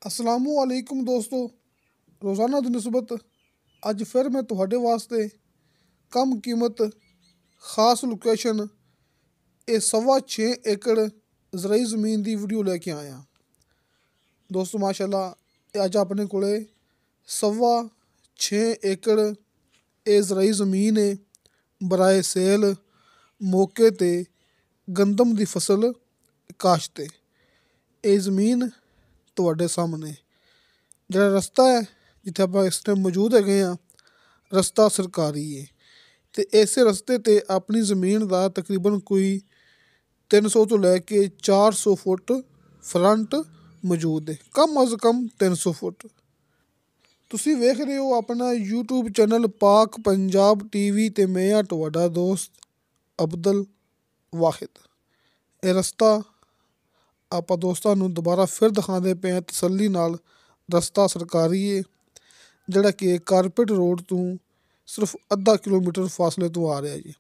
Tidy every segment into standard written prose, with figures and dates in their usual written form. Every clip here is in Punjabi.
असलामुअलैकुम दोस्तों। रोज़ाना ਦੀ ਨਿਸਬਤ ਅੱਜ ਫਿਰ ਮੈਂ ਤੁਹਾਡੇ ਵਾਸਤੇ ਕਮ ਕੀਮਤ ਖਾਸ ਲੋਕੇਸ਼ਨ ਇਹ 6.5 ਏਕੜ ਜ਼ਰਾਈ ਜ਼ਮੀਨ ਦੀ ਵੀਡੀਓ ਲੈ ਕੇ ਆਇਆ ਦੋਸਤੋ। ਮਾਸ਼ਾਅੱਲਾ ਅੱਜ ਆਪਣੇ ਕੋਲੇ 6.5 ਏਕੜ ਇਹ ਜ਼ਰਾਈ ਜ਼ਮੀਨ ਹੈ ਬਰਾਏ ਸੇਲ ਮੌਕੇ 'ਤੇ ਗੰਦਮ ਦੀ ਫਸਲ ਕਾਸ਼ਤ ਹੈ। ਇਹ ਜ਼ਮੀਨ ਤੁਹਾਡੇ ਸਾਹਮਣੇ ਜਿਹੜਾ ਰਸਤਾ ਹੈ ਜਿੱਥੇ ਆਪਾਂ ਇਸ ਟਾਈਮ ਮੌਜੂਦ ਹੈਗੇ ਹਾਂ, ਰਸਤਾ ਸਰਕਾਰੀ ਹੈ ਅਤੇ ਇਸੇ ਰਸਤੇ 'ਤੇ ਆਪਣੀ ਜ਼ਮੀਨ ਦਾ ਤਕਰੀਬਨ ਕੋਈ 300 ਤੋਂ ਲੈ ਕੇ 400 ਫੁੱਟ ਫਰੰਟ ਮੌਜੂਦ ਹੈ, ਕਮ ਅਜ਼ ਕਮ 300 ਫੁੱਟ। ਤੁਸੀਂ ਵੇਖ ਰਹੇ ਹੋ ਆਪਣਾ YouTube ਚੈਨਲ ਪਾਕ ਪੰਜਾਬ TV ਅਤੇ ਮੈਂ ਹਾਂ ਤੁਹਾਡਾ ਦੋਸਤ ਅਬਦੁਲ ਵਾਹਿਦ। ਇਹ ਰਸਤਾ ਆਪਾਂ ਦੋਸਤਾਂ ਨੂੰ ਦੁਬਾਰਾ ਫਿਰ ਦਿਖਾਉਂਦੇ ਪਏ ਹਾਂ ਤਸੱਲੀ ਨਾਲ। ਰਸਤਾ ਸਰਕਾਰੀ ਹੈ ਜਿਹੜਾ ਕਿ ਕਾਰਪੇਟ ਰੋਡ ਤੋਂ ਸਿਰਫ ਅੱਧਾ ਕਿਲੋਮੀਟਰ ਫਾਸਲੇ ਤੋਂ ਆ ਰਿਹਾ ਜੀ,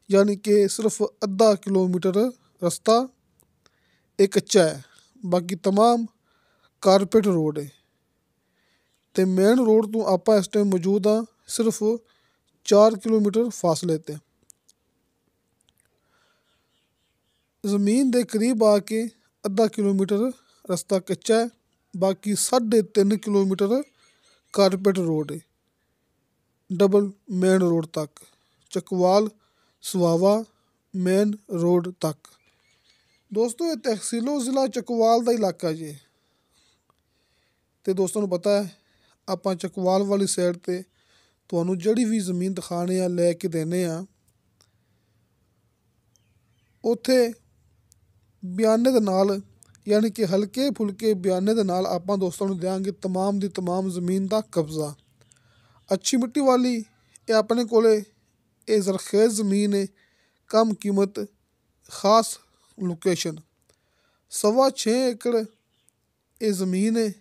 ਯਾਨੀ ਕਿ ਸਿਰਫ ਅੱਧਾ ਕਿਲੋਮੀਟਰ ਰਸਤਾ ਇਹ ਕੱਚਾ ਹੈ, ਬਾਕੀ ਤਮਾਮ ਕਾਰਪੇਟ ਰੋਡ ਹੈ ਅਤੇ ਮੇਨ ਰੋਡ ਤੋਂ ਆਪਾਂ ਇਸ ਟਾਈਮ ਮੌਜੂਦ ਹਾਂ ਸਿਰਫ 4 ਕਿਲੋਮੀਟਰ ਫਾਸਲੇ 'ਤੇ। ਜ਼ਮੀਨ ਦੇ ਕਰੀਬ ਆ ਕੇ ਅੱਧਾ ਕਿਲੋਮੀਟਰ ਰਸਤਾ ਕੱਚਾ ਹੈ, ਬਾਕੀ 3.5 ਕਿਲੋਮੀਟਰ ਕਾਰਪੇਟ ਰੋਡ ਹੈ ਡਬਲ ਮੇਨ ਰੋਡ ਤੱਕ, ਚੱਕਵਾਲ ਸਵਾਵਾ ਮੇਨ ਰੋਡ ਤੱਕ। ਦੋਸਤੋ ਇਹ ਤਹਿਸੀਲੋ ਜ਼ਿਲ੍ਹਾ ਚੱਕਵਾਲ ਦਾ ਇਲਾਕਾ ਜੀ ਅਤੇ ਦੋਸਤਾਂ ਨੂੰ ਪਤਾ ਹੈ ਆਪਾਂ ਚੱਕਵਾਲ ਵਾਲੀ ਸਾਈਡ 'ਤੇ ਤੁਹਾਨੂੰ ਜਿਹੜੀ ਵੀ ਜ਼ਮੀਨ ਦਿਖਾਉਣੇ ਆ ਲੈ ਕੇ ਦੇਣੇ ਆ, ਉੱਥੇ ਬਿਆਨੇ ਦੇ ਨਾਲ ਯਾਨੀ ਕਿ ਹਲਕੇ ਫੁਲਕੇ ਬਿਆਨੇ ਦੇ ਨਾਲ ਆਪਾਂ ਦੋਸਤਾਂ ਨੂੰ ਦਿਆਂਗੇ ਤਮਾਮ ਦੀ ਤਮਾਮ ਜ਼ਮੀਨ ਦਾ ਕਬਜ਼ਾ। ਅੱਛੀ ਮਿੱਟੀ ਵਾਲੀ ਇਹ ਆਪਣੇ ਕੋਲੇ ਇਹ ਜ਼ਰਖੇਜ਼ ਜ਼ਮੀਨ ਹੈ, ਕਮ ਕੀਮਤ ਖਾਸ ਲੋਕੇਸ਼ਨ 6.5 ਏਕੜ ਇਹ ਜ਼ਮੀਨ ਹੈ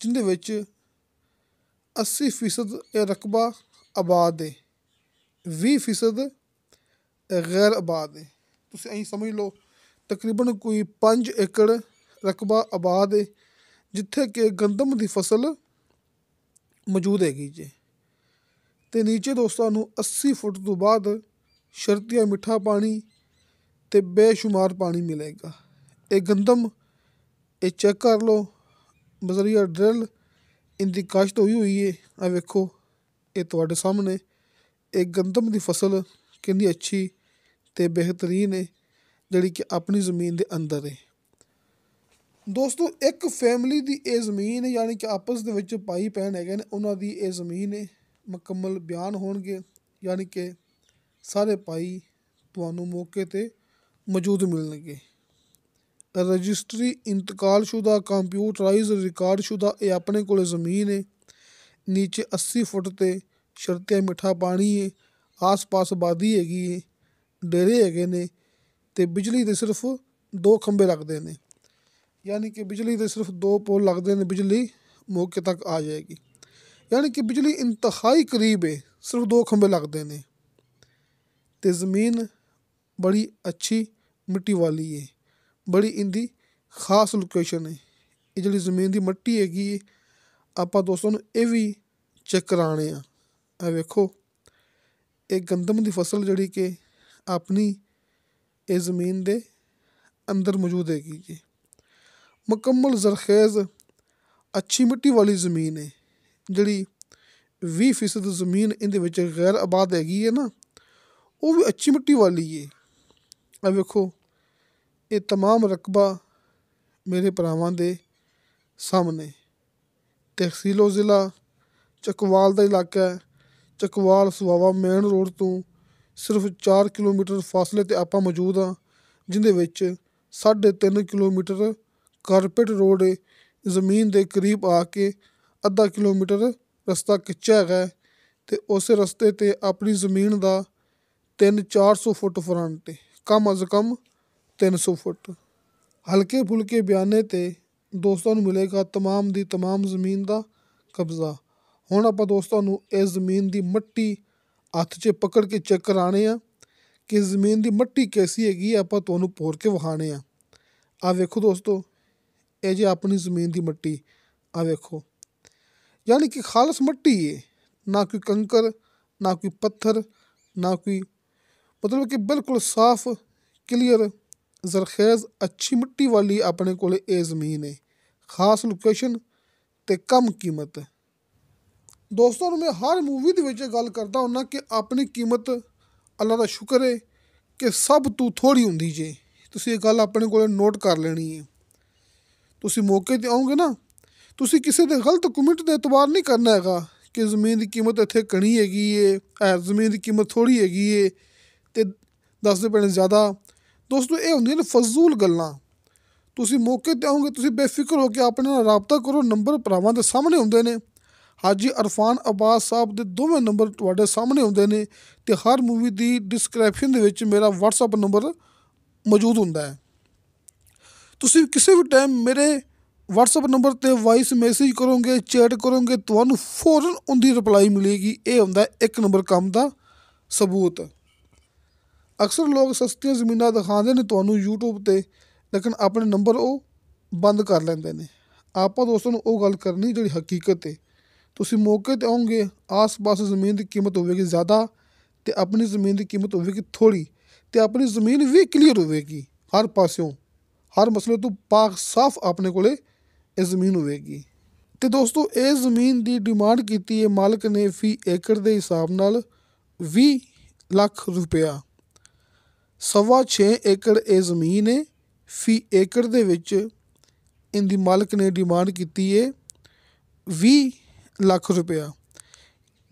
ਜਿਹਦੇ ਵਿੱਚ 80% ਇਹ ਰਕਬਾ ਆਬਾਦ ਹੈ, 20% ਗੈਰ ਆਬਾਦ ਹੈ। ਤੁਸੀਂ ਐਂ ਸਮਝ ਲਓ ਤਕਰੀਬਨ ਕੋਈ 5 ਏਕੜ ਰਕਬਾ ਆਬਾਦ ਹੈ ਜਿੱਥੇ ਕਿ ਗੰਦਮ ਦੀ ਫਸਲ ਮੌਜੂਦ ਹੈਗੀ ਜੀ ਅਤੇ ਨੀਚੇ ਦੋਸਤਾਂ ਨੂੰ 80 ਫੁੱਟ ਤੋਂ ਬਾਅਦ ਸ਼ਰਤੀਆ ਮਿੱਠਾ ਪਾਣੀ ਅਤੇ ਬੇਸ਼ੁਮਾਰ ਪਾਣੀ ਮਿਲੇਗਾ। ਇਹ ਗੰਦਮ ਇਹ ਚੈੱਕ ਕਰ ਲਓ ਬਜ਼ਰੀਆ ਡਰਿੱਲ ਇਹਦੀ ਕਾਸ਼ਤ ਹੋਈ ਹੈ। ਆ ਵੇਖੋ ਇਹ ਤੁਹਾਡੇ ਸਾਹਮਣੇ ਇਹ ਗੰਦਮ ਦੀ ਫਸਲ ਕਿੰਨੀ ਅੱਛੀ ਅਤੇ ਬਿਹਤਰੀਨ ਹੈ ਜਿਹੜੀ ਕਿ ਆਪਣੀ ਜ਼ਮੀਨ ਦੇ ਅੰਦਰ ਹੈ। ਦੋਸਤੋ ਇੱਕ ਫੈਮਿਲੀ ਦੀ ਇਹ ਜ਼ਮੀਨ ਹੈ, ਯਾਨੀ ਕਿ ਆਪਸ ਦੇ ਵਿੱਚ ਭਾਈ ਭੈਣ ਹੈਗੇ ਨੇ, ਉਹਨਾਂ ਦੀ ਇਹ ਜ਼ਮੀਨ ਹੈ। ਮੁਕੰਮਲ ਬਿਆਨ ਹੋਣਗੇ ਯਾਨੀ ਕਿ ਸਾਰੇ ਭਾਈ ਤੁਹਾਨੂੰ ਮੌਕੇ 'ਤੇ ਮੌਜੂਦ ਮਿਲਣਗੇ। ਰਜਿਸਟਰੀ ਇੰਤਕਾਲਸ਼ੁਦਾ ਕੰਪਿਊਟਰਾਈਜ਼ ਰਿਕਾਰਡਸ਼ੁਦਾ ਇਹ ਆਪਣੇ ਕੋਲ ਜ਼ਮੀਨ ਹੈ। ਨੀਚੇ 80 ਫੁੱਟ 'ਤੇ ਸ਼ਰਤੀਆ ਮਿੱਠਾ ਪਾਣੀ ਹੈ, ਆਸ ਪਾਸ ਆਬਾਦੀ ਹੈਗੀ ਹੈ, ਡੇਰੇ ਹੈਗੇ ਨੇ ਅਤੇ ਬਿਜਲੀ ਦੇ ਸਿਰਫ 2 ਖੰਭੇ ਲੱਗਦੇ ਨੇ, ਯਾਨੀ ਕਿ ਬਿਜਲੀ ਦੇ ਸਿਰਫ 2 ਪੋਲ ਲੱਗਦੇ ਨੇ, ਬਿਜਲੀ ਮੌਕੇ ਤੱਕ ਆ ਜਾਏਗੀ। ਯਾਨੀ ਕਿ ਬਿਜਲੀ ਇੰਤਹਾਈ ਕਰੀਬ ਹੈ, ਸਿਰਫ 2 ਖੰਭੇ ਲੱਗਦੇ ਨੇ ਅਤੇ ਜ਼ਮੀਨ ਬੜੀ ਅੱਛੀ ਮਿੱਟੀ ਵਾਲੀ ਹੈ, ਬੜੀ ਇਹਦੀ ਖਾਸ ਲੋਕੇਸ਼ਨ ਹੈ। ਇਹ ਜਿਹੜੀ ਜ਼ਮੀਨ ਦੀ ਮਿੱਟੀ ਹੈਗੀ ਹੈ ਆਪਾਂ ਦੋਸਤਾਂ ਨੂੰ ਇਹ ਵੀ ਚੈੱਕ ਕਰਾਉਣੇ ਆ। ਇਹ ਵੇਖੋ ਇਹ ਗੰਦਮ ਦੀ ਫਸਲ ਜਿਹੜੀ ਕਿ ਆਪਣੀ ਇਹ ਜ਼ਮੀਨ ਦੇ ਅੰਦਰ ਮੌਜੂਦ ਹੈਗੀ ਜੀ। ਮੁਕੰਮਲ ਜ਼ਰਖੇਜ਼ ਅੱਛੀ ਮਿੱਟੀ ਵਾਲੀ ਜ਼ਮੀਨ ਹੈ ਜਿਹੜੀ 20% ਜ਼ਮੀਨ ਇਹਦੇ ਵਿੱਚ ਗੈਰ ਆਬਾਦ ਹੈਗੀ ਹੈ ਨਾ, ਉਹ ਵੀ ਅੱਛੀ ਮਿੱਟੀ ਵਾਲੀ ਹੈ। ਇਹ ਵੇਖੋ ਇਹ ਤਮਾਮ ਰਕਬਾ ਮੇਰੇ ਭਰਾਵਾਂ ਦੇ ਸਾਹਮਣੇ ਤਹਿਸੀਲੋ ਜ਼ਿਲ੍ਹਾ ਚੱਕਵਾਲ ਦਾ ਇਲਾਕਾ ਹੈ। ਚੱਕਵਾਲ ਸਵਾਵਾ ਮੇਨ ਰੋਡ ਤੋਂ ਸਿਰਫ 4 ਕਿਲੋਮੀਟਰ ਫਾਸਲੇ 'ਤੇ ਆਪਾਂ ਮੌਜੂਦ ਹਾਂ, ਜਿਹਦੇ ਵਿੱਚ 3.5 ਕਿਲੋਮੀਟਰ ਕਾਰਪੇਟ ਰੋਡ ਹੈ। ਜ਼ਮੀਨ ਦੇ ਕਰੀਬ ਆ ਕੇ ਅੱਧਾ ਕਿਲੋਮੀਟਰ ਰਸਤਾ ਕੱਚਾ ਹੈਗਾ ਅਤੇ ਉਸੇ ਰਸਤੇ 'ਤੇ ਆਪਣੀ ਜ਼ਮੀਨ ਦਾ 300-400 ਫੁੱਟ ਫਰੰਟ ਹੈ, ਕਮ ਅਜ਼ ਕਮ 300 ਫੁੱਟ। ਹਲਕੇ ਫੁਲਕੇ ਬਿਆਨੇ 'ਤੇ ਦੋਸਤਾਂ ਨੂੰ ਮਿਲੇਗਾ ਤਮਾਮ ਦੀ ਤਮਾਮ ਜ਼ਮੀਨ ਦਾ ਕਬਜ਼ਾ। ਹੁਣ ਆਪਾਂ ਦੋਸਤਾਂ ਨੂੰ ਇਸ ਜ਼ਮੀਨ ਦੀ ਮਿੱਟੀ ਹੱਥ 'ਚ ਪਕੜ ਕੇ ਚੈੱਕ ਕਰਾਉਣੇ ਆ ਕਿ ਜ਼ਮੀਨ ਦੀ ਮਿੱਟੀ ਕੈਸੀ ਹੈਗੀ, ਆਪਾਂ ਤੁਹਾਨੂੰ ਭੋਰ ਕੇ ਵਿਖਾਉਣੇ ਆ। ਆ ਵੇਖੋ ਦੋਸਤੋ ਇਹ ਜੇ ਆਪਣੀ ਜ਼ਮੀਨ ਦੀ ਮਿੱਟੀ ਆ ਵੇਖੋ, ਯਾਨੀ ਕਿ ਖਾਲਸ ਮਿੱਟੀ ਹੈ, ਨਾ ਕੋਈ ਕੰਕਰ, ਨਾ ਕੋਈ ਪੱਥਰ, ਨਾ ਕੋਈ, ਮਤਲਬ ਕਿ ਬਿਲਕੁਲ ਸਾਫ਼ ਕਲੀਅਰ ਜ਼ਰਖੇਜ਼ ਅੱਛੀ ਮਿੱਟੀ ਵਾਲੀ ਆਪਣੇ ਕੋਲ ਇਹ ਜ਼ਮੀਨ ਹੈ। ਖਾਸ ਲੋਕੇਸ਼ਨ ਅਤੇ ਕਮ ਕੀਮਤ। ਦੋਸਤਾਂ ਨੂੰ ਮੈਂ ਹਰ ਮੂਵੀ ਦੇ ਵਿੱਚ ਇਹ ਗੱਲ ਕਰਦਾ ਹੁੰਦਾ ਕਿ ਆਪਣੀ ਕੀਮਤ ਅੱਲਾ ਦਾ ਸ਼ੁਕਰ ਹੈ ਕਿ ਸਭ ਤੋਂ ਥੋੜ੍ਹੀ ਹੁੰਦੀ ਜੇ। ਤੁਸੀਂ ਇਹ ਗੱਲ ਆਪਣੇ ਕੋਲ ਨੋਟ ਕਰ ਲੈਣੀ ਹੈ। ਤੁਸੀਂ ਮੌਕੇ 'ਤੇ ਆਓਗੇ ਨਾ, ਤੁਸੀਂ ਕਿਸੇ ਦੇ ਗਲਤ ਕਮੈਂਟ ਦੇ ਇਤਬਾਰ ਨਹੀਂ ਕਰਨਾ ਹੈਗਾ ਕਿ ਜ਼ਮੀਨ ਦੀ ਕੀਮਤ ਇੱਥੇ ਘਣੀ ਹੈਗੀ ਏ, ਜ਼ਮੀਨ ਦੀ ਕੀਮਤ ਥੋੜ੍ਹੀ ਹੈਗੀ ਏ ਅਤੇ ਦੱਸਦੇ ਪੈਣੇ ਜ਼ਿਆਦਾ। ਦੋਸਤੋ ਇਹ ਹੁੰਦੀਆਂ ਨੇ ਫਜ਼ੂਲ ਗੱਲਾਂ। ਤੁਸੀਂ ਮੌਕੇ 'ਤੇ ਆਓਗੇ, ਤੁਸੀਂ ਬੇਫਿਕਰ ਹੋ ਕੇ ਆਪਣੇ ਨਾਲ ਰਾਬਤਾ ਕਰੋ। ਨੰਬਰ ਭਰਾਵਾਂ ਦੇ ਸਾਹਮਣੇ ਹੁੰਦੇ ਨੇ, ਹਾਜੀ ਅਰਫਾਨ ਅਬਾਸ ਸਾਹਿਬ ਦੇ ਦੋਵੇਂ ਨੰਬਰ ਤੁਹਾਡੇ ਸਾਹਮਣੇ ਹੁੰਦੇ ਨੇ ਅਤੇ ਹਰ ਮੂਵੀ ਦੀ ਡਿਸਕ੍ਰਿਪਸ਼ਨ ਦੇ ਵਿੱਚ ਮੇਰਾ WhatsApp ਨੰਬਰ ਮੌਜੂਦ ਹੁੰਦਾ ਹੈ। ਤੁਸੀਂ ਕਿਸੇ ਵੀ ਟਾਈਮ ਮੇਰੇ WhatsApp ਨੰਬਰ 'ਤੇ ਵਾਇਸ ਮੈਸੇਜ ਕਰੋਗੇ, ਚੈਟ ਕਰੋਗੇ, ਤੁਹਾਨੂੰ ਫੌਰਨ ਉਹਦੀ ਰਿਪਲਾਈ ਮਿਲੇਗੀ। ਇਹ ਹੁੰਦਾ ਇੱਕ ਨੰਬਰ ਕੰਮ ਦਾ ਸਬੂਤ। ਅਕਸਰ ਲੋਕ ਸਸਤੀਆਂ ਜ਼ਮੀਨਾਂ ਦਿਖਾਉਂਦੇ ਨੇ ਤੁਹਾਨੂੰ YouTube 'ਤੇ, ਲੇਕਿਨ ਆਪਣੇ ਨੰਬਰ ਉਹ ਬੰਦ ਕਰ ਲੈਂਦੇ ਨੇ। ਆਪਾਂ ਦੋਸਤਾਂ ਨੂੰ ਉਹ ਗੱਲ ਕਰਨੀ ਜਿਹੜੀ ਹਕੀਕਤ ਹੈ। ਤੁਸੀਂ ਮੌਕੇ 'ਤੇ ਆਓਗੇ, ਆਸ ਪਾਸ ਜ਼ਮੀਨ ਦੀ ਕੀਮਤ ਹੋਵੇਗੀ ਜ਼ਿਆਦਾ ਅਤੇ ਆਪਣੀ ਜ਼ਮੀਨ ਦੀ ਕੀਮਤ ਹੋਵੇਗੀ ਥੋੜ੍ਹੀ, ਅਤੇ ਆਪਣੀ ਜ਼ਮੀਨ ਵੀ ਕਲੀਅਰ ਹੋਵੇਗੀ ਹਰ ਪਾਸਿਓਂ, ਹਰ ਮਸਲੇ ਤੋਂ ਪਾਕ ਸਾਫ਼ ਆਪਣੇ ਕੋਲ ਇਹ ਜ਼ਮੀਨ ਹੋਵੇਗੀ। ਅਤੇ ਦੋਸਤੋ ਇਹ ਜ਼ਮੀਨ ਦੀ ਡਿਮਾਂਡ ਕੀਤੀ ਹੈ ਮਾਲਕ ਨੇ ਫੀ ਏਕੜ ਦੇ ਹਿਸਾਬ ਨਾਲ 20 ਲੱਖ ਰੁਪਇਆ। 6.25 ਏਕੜ ਇਹ ਜ਼ਮੀਨ ਹੈ। ਫੀ ਏਕੜ ਦੇ ਵਿੱਚ ਇਹਦੀ ਮਾਲਕ ਨੇ ਡਿਮਾਂਡ ਕੀਤੀ ਹੈ 20 ਲੱਖ ਰੁਪਇਆ।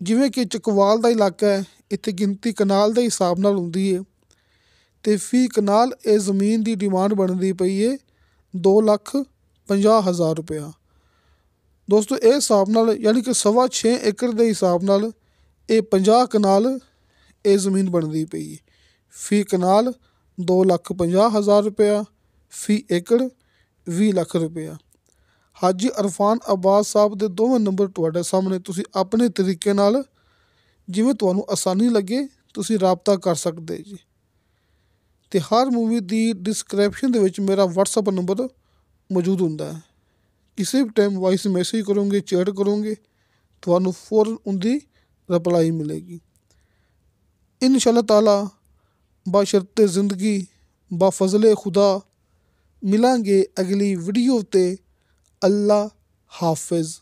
ਜਿਵੇਂ ਕਿ ਚਕਵਾਲ ਦਾ ਇਲਾਕਾ ਹੈ, ਇੱਥੇ ਗਿਣਤੀ ਕਨਾਲ ਦੇ ਹਿਸਾਬ ਨਾਲ ਹੁੰਦੀ ਹੈ ਅਤੇ ਫੀ ਕਨਾਲ ਇਹ ਜ਼ਮੀਨ ਦੀ ਡਿਮਾਂਡ ਬਣਦੀ ਪਈ ਹੈ 2,50,000 ਰੁਪਇਆ। ਦੋਸਤੋ ਇਹ ਹਿਸਾਬ ਨਾਲ ਯਾਨੀ ਕਿ 6.25 ਏਕੜ ਦੇ ਹਿਸਾਬ ਨਾਲ ਇਹ 50 ਕਨਾਲ ਇਹ ਜ਼ਮੀਨ ਬਣਦੀ ਪਈ ਹੈ। ਫੀ ਕਨਾਲ 2,50,000 ਰੁਪਇਆ, ਫੀ ਏਕੜ 20 ਲੱਖ ਰੁਪਇਆ। ਹਾਜੀ ਅਰਫਾਨ ਅਬਾਸ ਸਾਹਿਬ ਦੇ ਦੋਵੇਂ ਨੰਬਰ ਤੁਹਾਡੇ ਸਾਹਮਣੇ, ਤੁਸੀਂ ਆਪਣੇ ਤਰੀਕੇ ਨਾਲ ਜਿਵੇਂ ਤੁਹਾਨੂੰ ਆਸਾਨੀ ਲੱਗੇ ਤੁਸੀਂ ਰਾਬਤਾ ਕਰ ਸਕਦੇ ਜੀ। ਅਤੇ ਹਰ ਮੂਵੀ ਦੀ ਡਿਸਕ੍ਰਿਪਸ਼ਨ ਦੇ ਵਿੱਚ ਮੇਰਾ WhatsApp ਨੰਬਰ ਮੌਜੂਦ ਹੁੰਦਾ ਹੈ। ਕਿਸੇ ਵੀ ਟਾਈਮ ਵਾਇਸ ਮੈਸੇਜ ਕਰੋਗੇ, ਚੈਟ ਕਰੋਗੇ, ਤੁਹਾਨੂੰ ਫੌਰਨ ਉਹਦੀ ਰਿਪਲਾਈ ਮਿਲੇਗੀ। ਇਨਸ਼ਾ ਅੱਲਾਹ ਤਾਲਾ ਬਸ਼ਰਤੇ ਜ਼ਿੰਦਗੀ ਬਫਜ਼ਲੇ ਖੁਦਾ ਮਿਲਾਂਗੇ ਅਗਲੀ ਵੀਡੀਓ 'ਤੇ। ਅੱਲਾ ਹਾਫਿਜ਼।